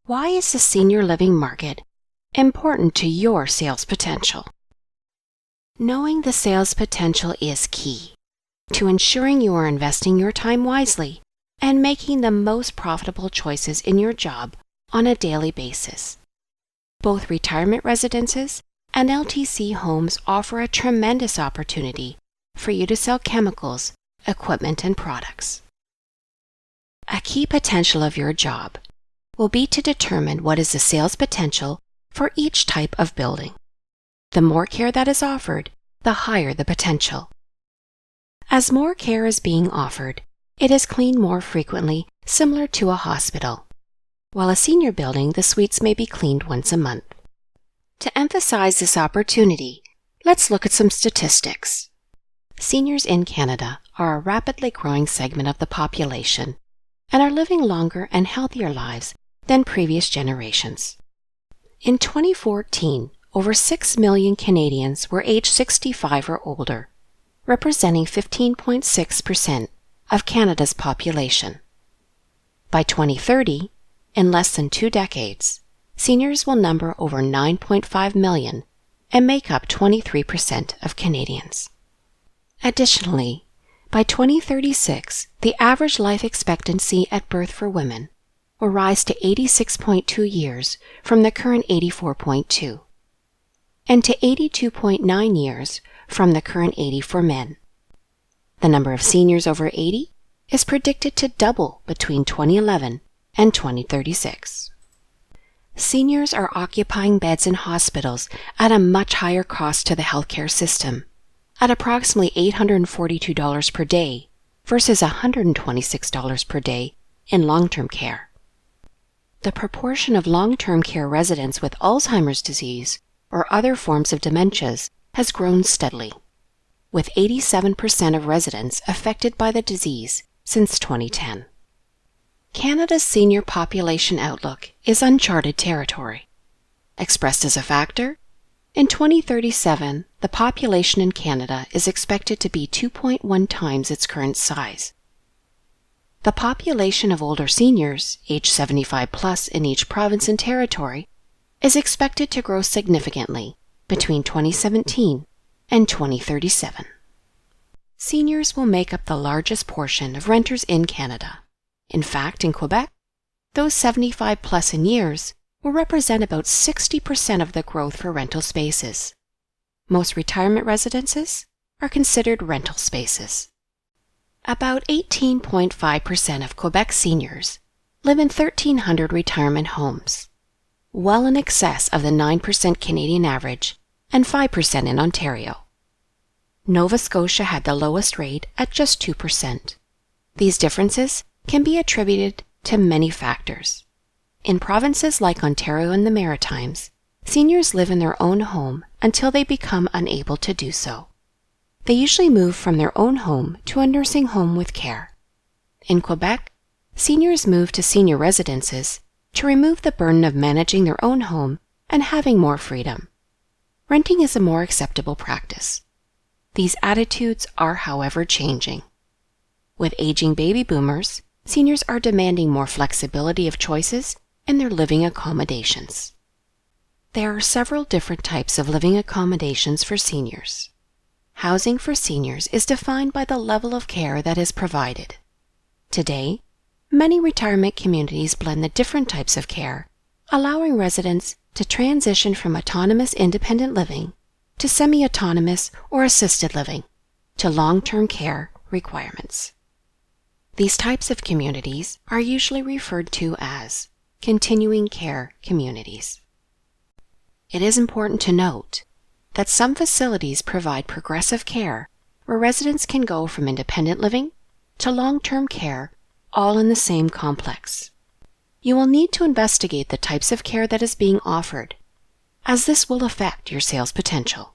Why is the senior living market important to your sales potential? Knowing the sales potential is key to ensuring you are investing your time wisely and making the most profitable choices in your job on a daily basis. Both retirement residences and LTC homes offer a tremendous opportunity for you to sell chemicals, equipment, and products. A key potential of your job will be to determine what is the sales potential for each type of building. The more care that is offered, the higher the potential. As more care is being offered, it is cleaned more frequently, similar to a hospital. While a senior building, the suites may be cleaned once a month. To emphasize this opportunity, let's look at some statistics. Seniors in Canada are a rapidly growing segment of the population and are living longer and healthier lives than previous generations. In 2014, over 6 million Canadians were aged 65 or older, representing 15.6% of Canada's population. By 2030, in less than 2 decades, seniors will number over 9.5 million and make up 23% of Canadians. Additionally, by 2036, the average life expectancy at birth for women will rise to 86.2 years from the current 84.2, and to 82.9 years from the current 80 for men. The number of seniors over 80 is predicted to double between 2011 and 2036. Seniors are occupying beds in hospitals at a much higher cost to the healthcare system, at approximately $842 per day versus $126 per day in long-term care. The proportion of long-term care residents with Alzheimer's disease or other forms of dementias has grown steadily, with 87% of residents affected by the disease since 2010. Canada's senior population outlook is uncharted territory. Expressed as a factor, in 2037, the population in Canada is expected to be 2.1 times its current size. The population of older seniors, aged 75 plus in each province and territory, is expected to grow significantly between 2017 and 2037. Seniors will make up the largest portion of renters in Canada. In fact, in Quebec, those 75 plus in years will represent about 60% of the growth for rental spaces. Most retirement residences are considered rental spaces. About 18.5% of Quebec seniors live in 1,300 retirement homes, well in excess of the 9% Canadian average and 5% in Ontario. Nova Scotia had the lowest rate at just 2%. These differences can be attributed to many factors. In provinces like Ontario and the Maritimes, seniors live in their own home until they become unable to do so. They usually move from their own home to a nursing home with care. In Quebec, seniors move to senior residences to remove the burden of managing their own home and having more freedom. Renting is a more acceptable practice. These attitudes are, however, changing. With aging baby boomers, seniors are demanding more flexibility of choices in their living accommodations. There are several different types of living accommodations for seniors. Housing for seniors is defined by the level of care that is provided. Today, many retirement communities blend the different types of care, allowing residents to transition from autonomous independent living to semi-autonomous or assisted living to long-term care requirements. These types of communities are usually referred to as continuing care communities. It is important to note that some facilities provide progressive care where residents can go from independent living to long-term care all in the same complex. You will need to investigate the types of care that is being offered, as this will affect your sales potential.